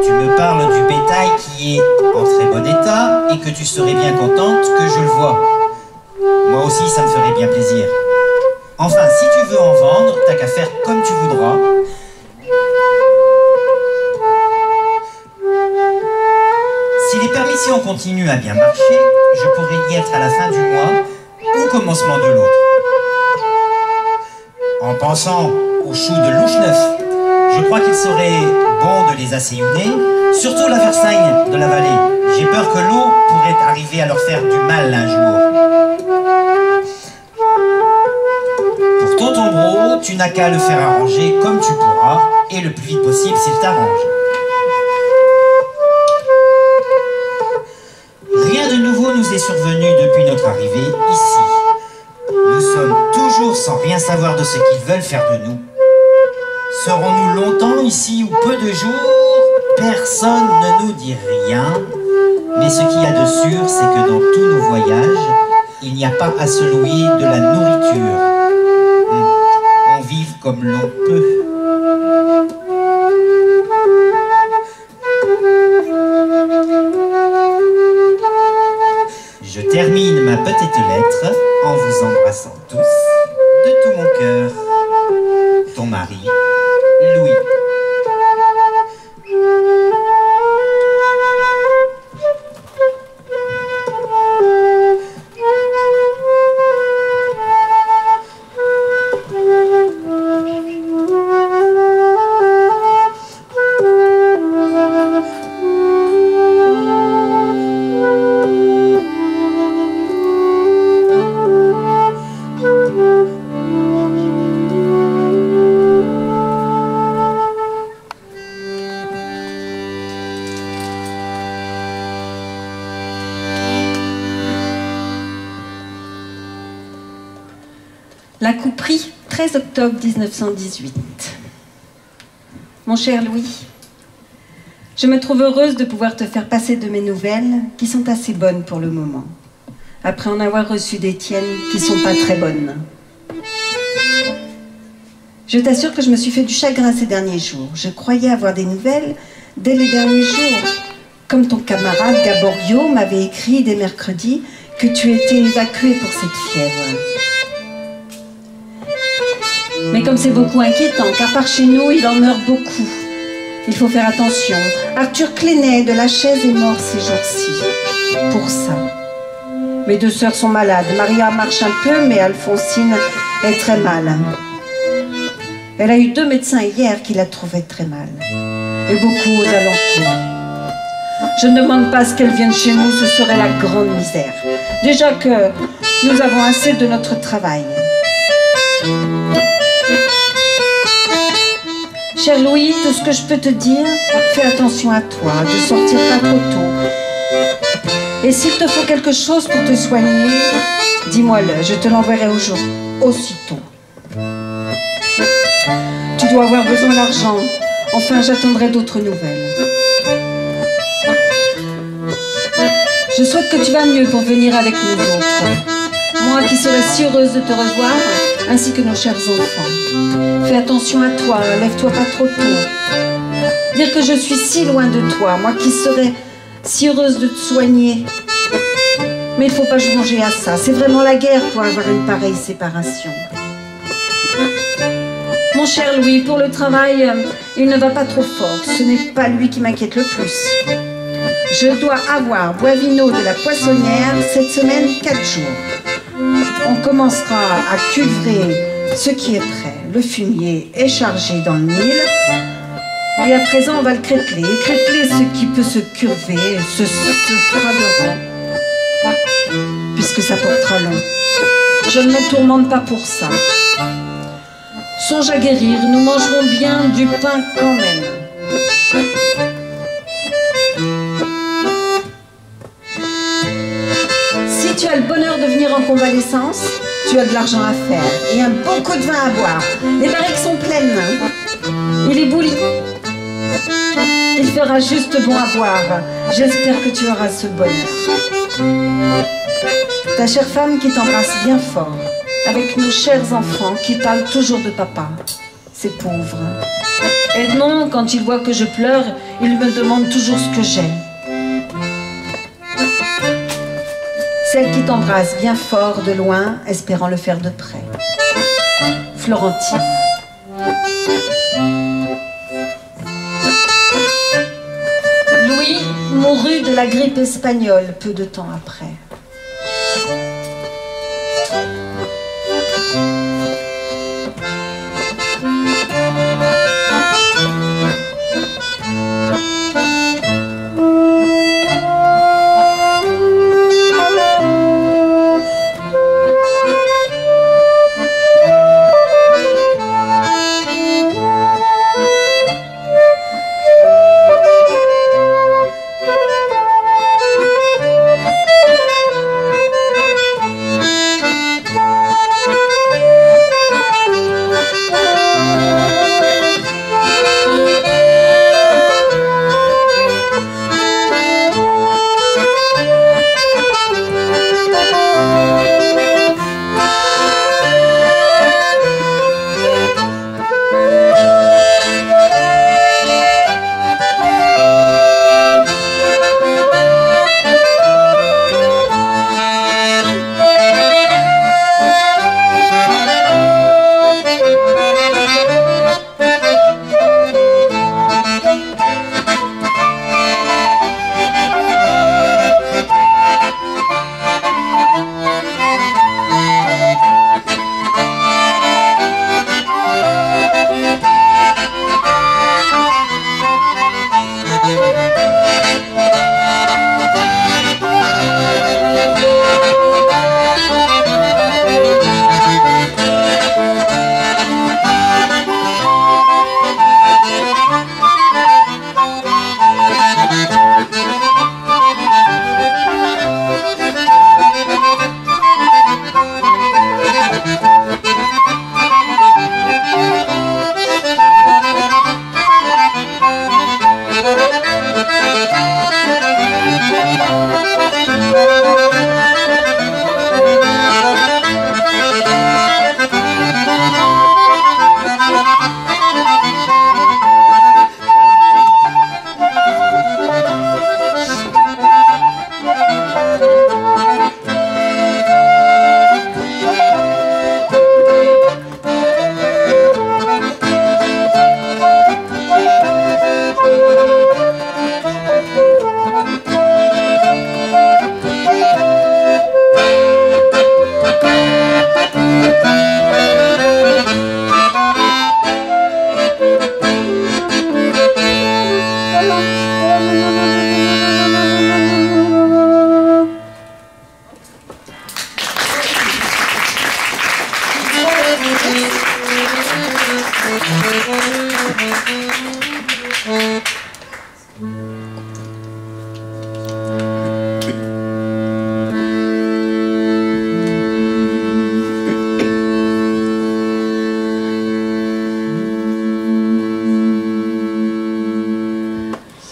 Tu me parles du bétail qui est en très bon état et que tu serais bien contente que je le voie. Moi aussi, ça me ferait bien plaisir. Enfin, si tu veux en vendre, t'as qu'à faire comme tu voudras. Si les permissions continuent à bien marcher, je pourrais y être à la fin du mois ou au commencement de l'autre. En pensant aux choux de Louche-Neuf, je crois qu'il serait bon de les assaillonner, surtout la Versailles de la vallée. J'ai peur que l'eau pourrait arriver à leur faire du mal un jour. Pour ton tombereau, tu n'as qu'à le faire arranger comme tu pourras, et le plus vite possible s'il t'arrange. Rien de nouveau nous est survenu depuis notre arrivée ici. Nous sommes toujours sans rien savoir de ce qu'ils veulent faire de nous. Serons-nous longtemps ici ou peu de jours? Personne ne nous dit rien. Mais ce qu'il y a de sûr, c'est que dans tous nos voyages, il n'y a pas à se louer de la nourriture. On vive comme l'on peut. Je termine ma petite lettre en vous embrassant tous de tout mon cœur. Ton mari, Louis. La Couperie, 13 octobre 1918. Mon cher Louis, je me trouve heureuse de pouvoir te faire passer de mes nouvelles qui sont assez bonnes pour le moment, après en avoir reçu des tiennes qui sont pas très bonnes. Je t'assure que je me suis fait du chagrin ces derniers jours. Je croyais avoir des nouvelles dès les derniers jours, comme ton camarade Gaborio m'avait écrit dès mercredi que tu étais évacué pour cette fièvre. Mais comme c'est beaucoup inquiétant, car par chez nous, il en meurt beaucoup. Il faut faire attention. Arthur Clénet de la Chaise est mort ces jours-ci. Pour ça. Mes deux sœurs sont malades. Maria marche un peu, mais Alphonsine est très mal. Elle a eu 2 médecins hier qui la trouvaient très mal. Et beaucoup aux alentours. Je ne demande pas à ce qu'elle vienne chez nous, ce serait la grande misère. Déjà que nous avons assez de notre travail. Cher Louis, tout ce que je peux te dire, fais attention à toi, de sortir pas trop tôt. Et s'il te faut quelque chose pour te soigner, dis-moi-le, je te l'enverrai aussitôt. Tu dois avoir besoin d'argent, enfin j'attendrai d'autres nouvelles. Je souhaite que tu vas mieux pour venir avec nous autres. Moi qui serais si heureuse de te revoir, ainsi que nos chers enfants. Fais attention à toi, lève-toi pas trop tôt. Dire que je suis si loin de toi, moi qui serais si heureuse de te soigner. Mais il ne faut pas songer à ça, c'est vraiment la guerre pour avoir une pareille séparation. Mon cher Louis, pour le travail, il ne va pas trop fort, ce n'est pas lui qui m'inquiète le plus. Je dois avoir Boivino de la Poissonnière cette semaine 4 jours. On commencera à cuivrer ce qui est prêt. Le fumier est chargé dans le mille. Et à présent, on va le crételer. Crételer ce qui peut se curver, se fera de rond, puisque ça portera long. Je ne me tourmente pas pour ça. Songe à guérir, nous mangerons bien du pain quand même. Si tu as le bonheur de venir en convalescence, tu as de l'argent à faire et un bon coup de vin à boire. Les barriques sont pleines. Il est bouli. Il fera juste bon à boire. J'espère que tu auras ce bonheur. Ta chère femme qui t'embrasse bien fort, avec nos chers enfants qui parlent toujours de papa. C'est pauvre. Edmond, quand il voit que je pleure, il me demande toujours ce que j'ai. Celle qui t'embrasse bien fort de loin, espérant le faire de près. Florentine. Louis mourut de la grippe espagnole peu de temps après.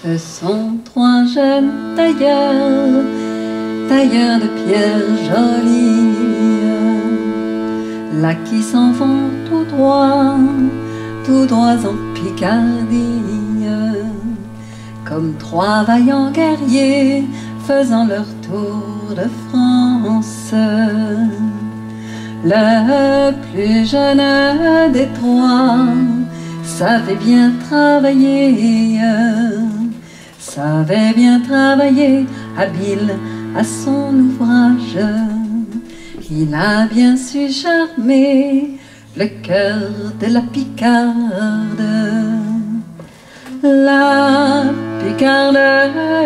Ce sont trois jeunes tailleurs, tailleurs de pierre jolie, là qui s'en vont tout droit en Picardie, comme trois vaillants guerriers faisant leur tour de France. Le plus jeune des trois savait bien travailler, savait bien travailler, habile à son ouvrage. Il a bien su charmer le cœur de la picarde. La picarde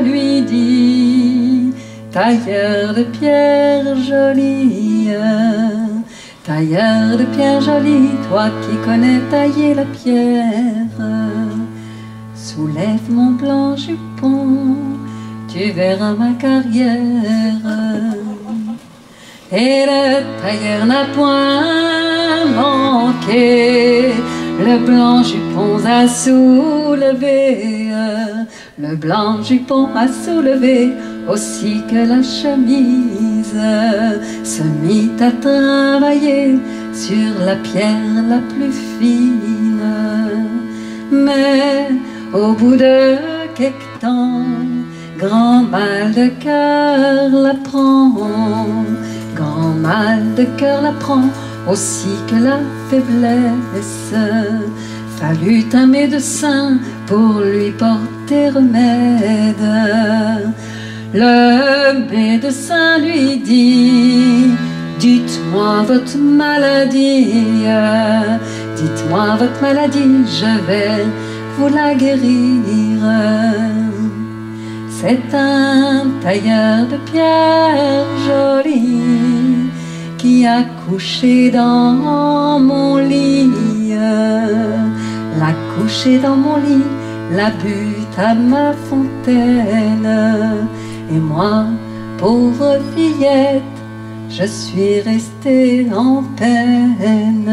lui dit: tailleur de pierre jolie, tailleur de pierre jolie, toi qui connais tailler la pierre, soulève mon blanc jupon, tu verras ma carrière. Et le tailleur n'a point manqué, le blanc jupon a soulevé, le blanc jupon a soulevé aussi que la chemise, se mit à travailler sur la pierre la plus fine. Mais au bout de quelque temps, grand mal de cœur la prend, grand mal de cœur la prend aussi que la faiblesse. Fallut un médecin pour lui porter remède. Le médecin lui dit: dites-moi votre maladie, dites-moi votre maladie, je vais vous la guérir. C'est un tailleur de pierre jolie qui a couché dans mon lit, l'a couché dans mon lit, l'a but à ma fontaine. Et moi, pauvre fillette, je suis restée en peine.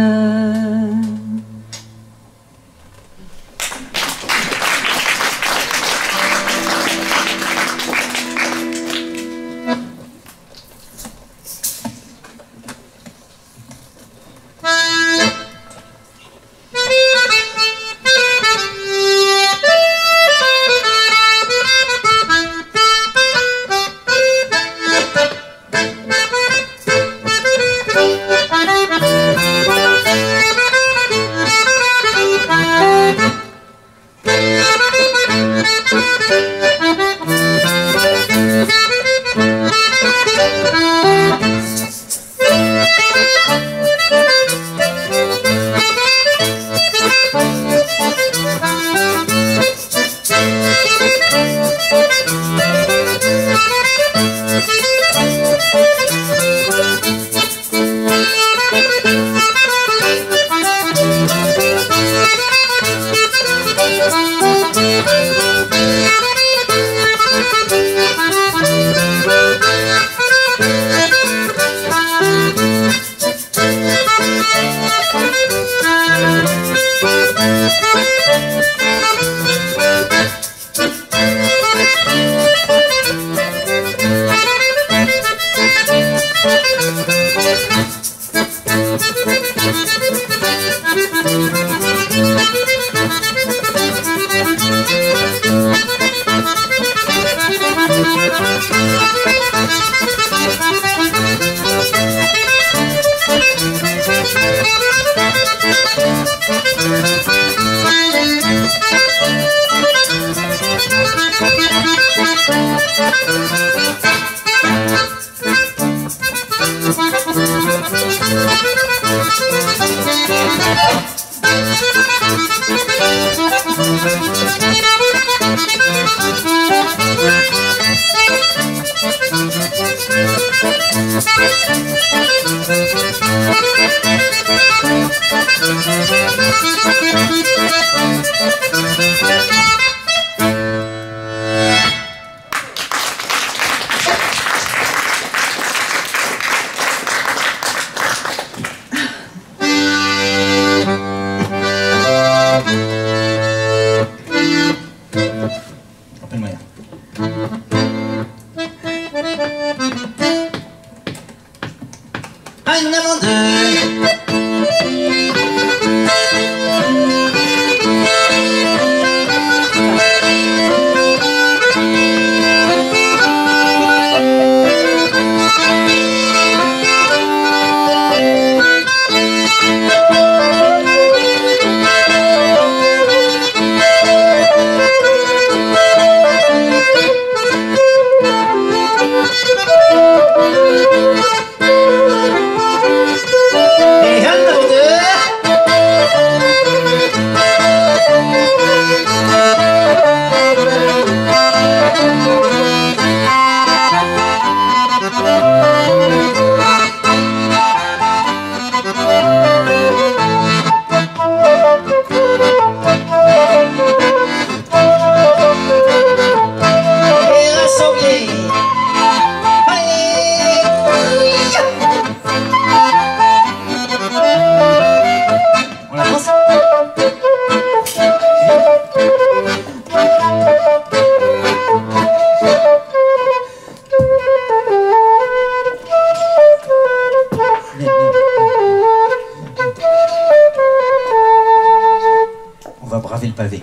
braver le pavé.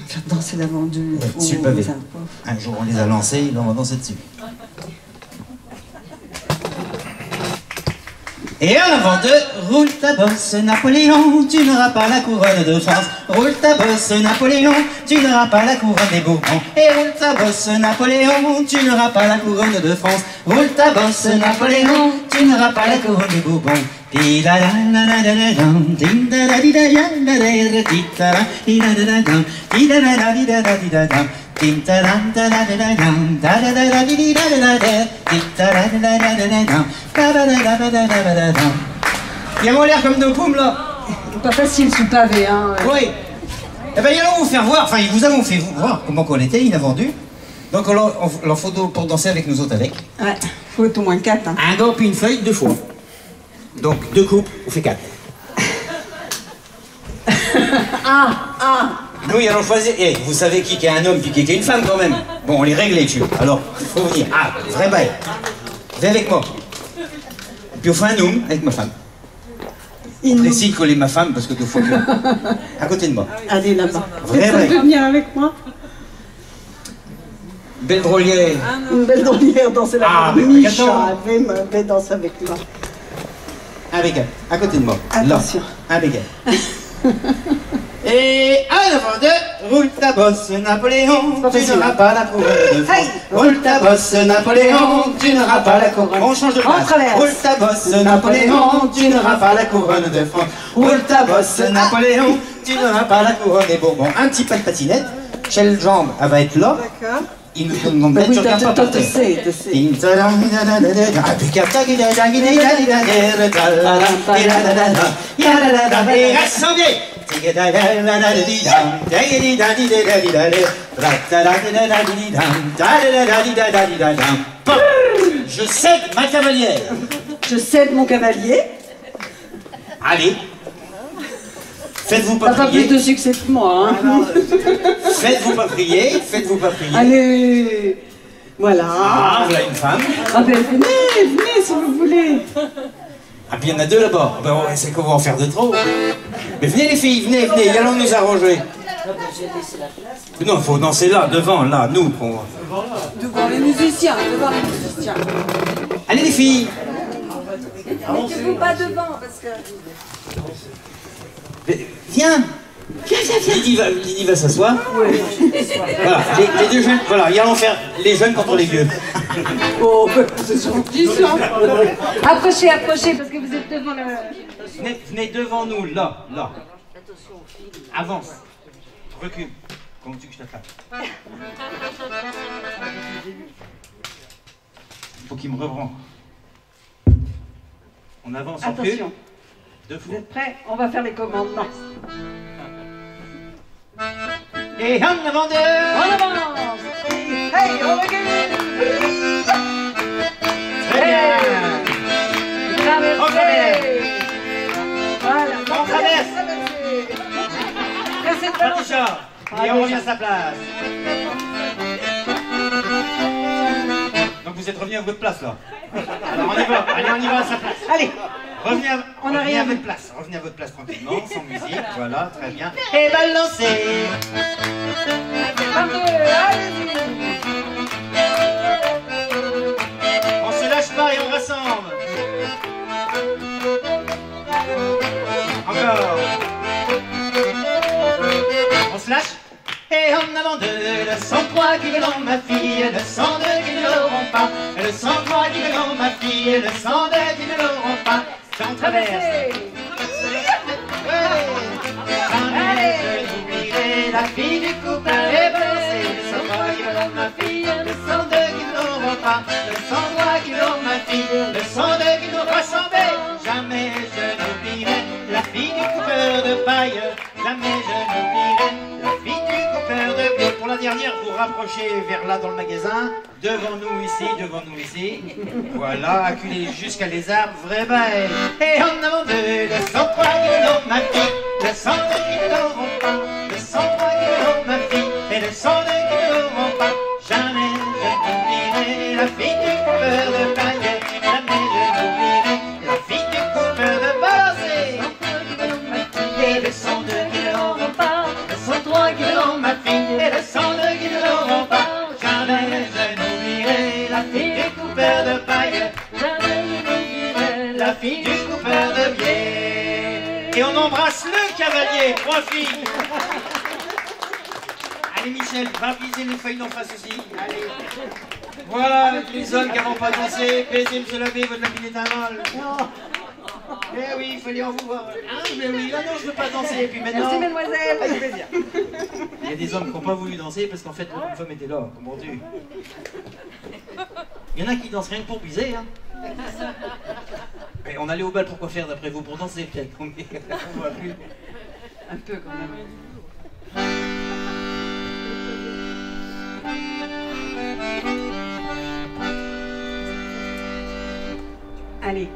Faire danser la vendue. Ouais, sur le pavé. Un jour on les a lancés, là on va danser dessus. Et en avant de roule ta bosse Napoléon, tu n'auras pas la couronne de France. Roule ta bosse Napoléon, tu n'auras pas la couronne des Bourbons. Et roule ta bosse Napoléon, tu n'auras pas la couronne de France. Roule ta bosse Napoléon, tu n'auras pas la couronne des Bourbons. Il a l'air comme deux poumes là. Pas facile sous pavé, hein. Oui. Eh bien, ils allons vous faire voir, enfin, ils vous avons fait voir comment qu'on était inattendu. Donc, on leur faut pour danser avec nous autres avec. Ouais, faut au moins 4. Hein. Un gant puis une feuille, 2 fois. Donc, 2 coupes, on fait 4. Nous, ils allons choisir. Et vous savez qui est un homme puis qui est une femme quand même. Bon, on les règle dessus. Alors, il faut venir. Ah, vrai bail. Viens avec moi. Et puis on fait un homme avec ma femme. On précise coller ma femme parce que 2 fois que... À côté de moi. Allez là-bas. Vrai bail. Tu veux venir avec moi? Belle drôlière. Une belle drôlière danser la Micha, elle danse avec moi. Avec elle, à côté de moi. Attention. Là, avec elle. Et à l'avant de roule ta bosse Napoléon, tu n'auras pas la couronne de France. Roule ta bosse Napoléon, tu n'auras pas la couronne. On change de place. Roule ta bosse Napoléon, tu n'auras pas la couronne de France. Roule ta bosse Napoléon, tu n'auras pas la couronne des Bourbons. Un petit pas de patinette, quelle jambe, elle va être là. D'accord. Il nous donne mon tu regardes pas par terre. Et reste sans biais. Je cède ma cavalière. Je cède mon cavalier. Allez. Faites-vous pas T'as pas prier. plus de succès que moi, hein. Faites-vous pas prier. Faites-vous pas prier. Allez. Voilà. Ah, voilà une femme. Ah ben venez si vous voulez. Ah, puis il y en a 2 là-bas. Ben, c'est qu'on va en faire de trop. Mais venez les filles, venez, allons nous arranger. Mais non, il faut danser là, devant, là, nous. Devant les musiciens, Allez les filles. Mettez-vous pas devant parce que... Mais, viens. Lydie va s'asseoir. Oui. Voilà, les 2 jeunes, voilà, y allons faire les jeunes contre les vieux. Oh, c'est gentil ça. Approchez, parce que vous êtes devant la... Venez devant nous, là. Avance. Recule. Comment tu veux que je t'attrape? Il faut qu'il me reprend. On avance en plus. Attention. 2 fois. Vous êtes prêts? On va faire les commandements. Et en avant 2. En avance. Hey, on recule. Très bien. Traversez. Voilà. On traverse. Cassez le ballon. Patricia. Et on revient à sa place. Donc vous êtes revenu à votre place là. Alors on y va. Allez, on y va à sa place. Allez. Revenez à votre place. Revenez à votre place tranquillement, sans musique. Voilà, très bien. Et balancez. Allez-y. On se lâche pas et on rassemble. Encore. On se lâche. Et en avant 2, le 103 qui veulent ma fille, le 102 qui ne l'auront pas, le 103 qui veulent ma fille, le 102 qui ne l'auront pas. J'en traverse. Jamais je n'oublierai la fille du couple et balancer. Le 103 qui veulent ma fille, le 102 qui ne l'auront pas, le 103 qui veulent ma fille, le 102 qui nous rassembler. Jamais je n'oublierai la fille du coupeur de paille, jamais je n'oublierai la fille du coupeur de blé. Pour la dernière, vous rapprochez vers là dans le magasin, devant nous ici. Voilà, acculez jusqu'à les arbres, vrai bail. Et en avant 2, le 103 qui veulent ma fille, le 102 qui ne l'auront pas, le 103 qui veulent ma fille, et le 102 qui ne l'auront pas. Jamais je n'oublierai la fille du coupeur de paille, jamais je n'oublierai la fille du coupeur de balancé. Et le 102 qui ne l'auront pas. Allez, 3 filles. Allez, Michel, va piser les feuilles d'en face aussi. Allez. Voilà, les hommes qui n'ont pas dansé. Baiser, monsieur l'abbé, votre lapine est un mal. Eh oui, il fallait en vous voir. Ah, mais oui, ah non, je veux pas danser. Et puis maintenant. Merci, mademoiselle. Avec plaisir. Il y a des hommes qui n'ont pas voulu danser parce qu'en fait, l'autre femme était là. Comment tu. Il y en a qui dansent rien que pour biser, hein. Mais on allait au bal pour quoi faire d'après vous? Pour danser, Pierre. On voit plus. Un peu quand même. Allez.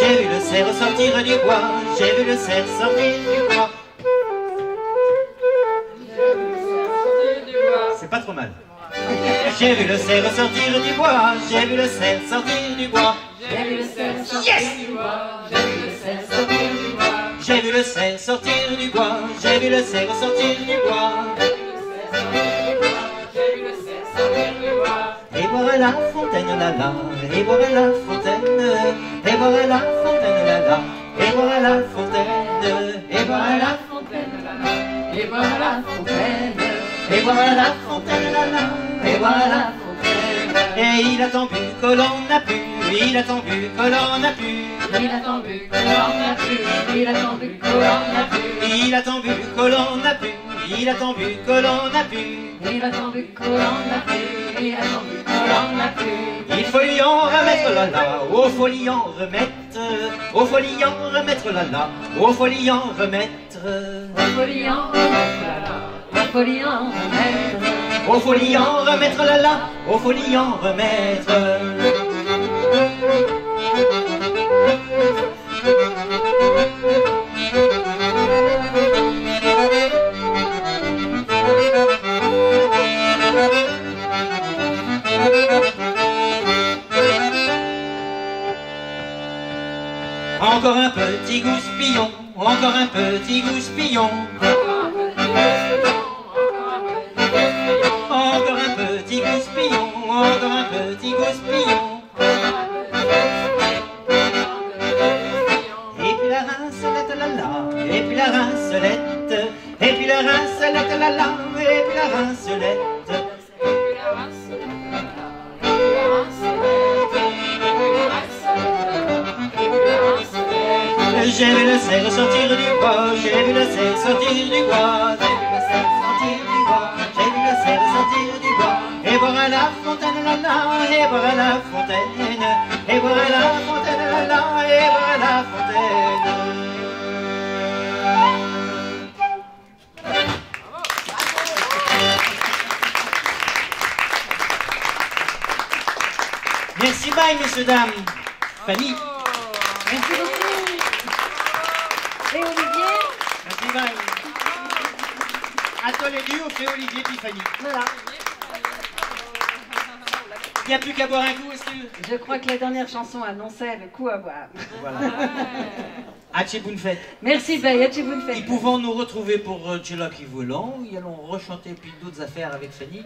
J'ai vu le cerf sortir du bois, j'ai vu le cerf sortir du bois. C'est pas trop mal. J'ai vu le cerf sortir du bois, j'ai vu le cerf sortir du bois. J'ai vu le cerf sortir du bois, j'ai vu le cerf sortir du bois. J'ai vu le cerf sortir du bois, j'ai vu le cerf sortir du bois. J'ai vu le cerf sortir du bois. Et boire à la fontaine, la la, et boire à la fontaine, et boire à la fontaine, la la, et boire à la fontaine, et boire à la Fontaine, la la, et voilà la fontaine. et boire à la fontaine, la la, et boire à la fontaine. Et il a tant bu que l'on a pu, il a tant bu que l'on a pu. Il a tant bu que l'on a pu, il a tant bu que l'on a pu. Il a tant bu que l'on a pu, il a tant bu que l'on a pu. Il a tant bu que l'on a pu, il a tant bu que l'on a pu. Il faut lui en remettre la la, oh faut lui en remettre, oh faut lui en remettre la la, oh faut lui en remettre. Au folie en remettre la la, au folie en remettre. Oh faut lui en remettre la la, oh faut lui en remettre. Encore un petit gouspillon, encore un petit gouspillon. Encore un petit gouspillon, encore un petit gouspillon. Et puis la rincelette la la, et puis la rincelette, et puis la rincelette la la, et puis la rincelette. J'ai vu le cerf sortir du bois, j'ai vu le cerf sortir du bois, j'ai vu le cerf sortir du bois, j'ai vu le cerf sortir du bois. Et boire à la fontaine la la, et boire à la fontaine, et boire à la fontaine la la, et boire à la fontaine. Merci bye messieurs dames. Fanny. Merci beaucoup. Et Olivier? Merci bye. À toi les deux, on fait Olivier puis Fanny. Voilà. Il n'y a plus qu'à boire un coup, est-ce que... Je crois que la dernière chanson annonçait le coup à boire. Voilà. Haché bonne fête. Merci, Baye, tu vous le Et faites. pouvons nous retrouver pour Tchela qui volant. Nous allons rechanter puis d'autres affaires avec Fanny.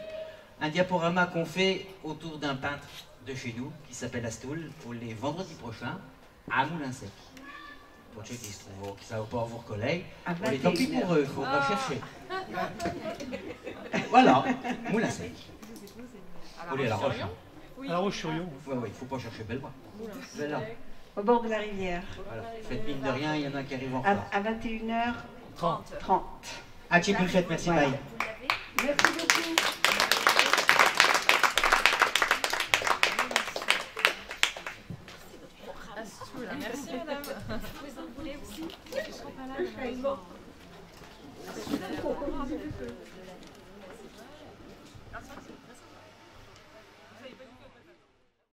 Un diaporama qu'on fait autour d'un peintre de chez nous qui s'appelle Astoul, les vendredis prochains à Moulin-Sec. Pour ceux qui se trouvent, qui ne savent pas vous reconnaître, À on est tant pis 21 pour eux, il faut rechercher. Voilà, Moulin-Sec. Vous voulez à La Roche, hein. À La Roche-sur-Yon. Ouais, ouais, il ne faut pas chercher Bellevoie. Là. Au bord de la rivière. Voilà. Faites mine de rien, il y en a qui arrivent en À, retard. à 21h30. Haché bonne fête, merci Voilà. bye. Merci beaucoup. Merci madame. Vous en voulez aussi? Je ne serai pas là malheureusement.